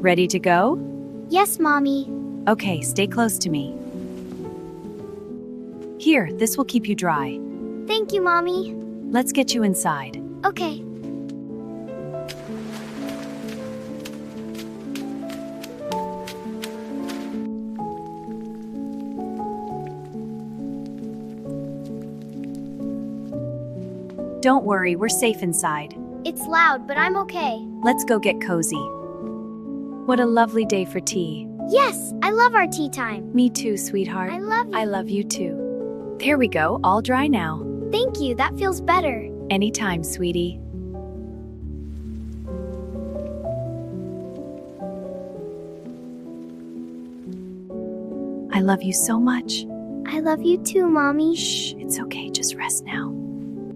Ready to go? Yes, Mommy. Okay, stay close to me. Here, this will keep you dry. Thank you, Mommy. Let's get you inside. Okay. Don't worry, we're safe inside. It's loud, but I'm okay. Let's go get cozy. What a lovely day for tea. Yes, I love our tea time. Me too, sweetheart. I love you. I love you too. There we go, all dry now. Thank you, that feels better. Anytime, sweetie. I love you so much. I love you too, Mommy. Shh, it's okay, just rest now.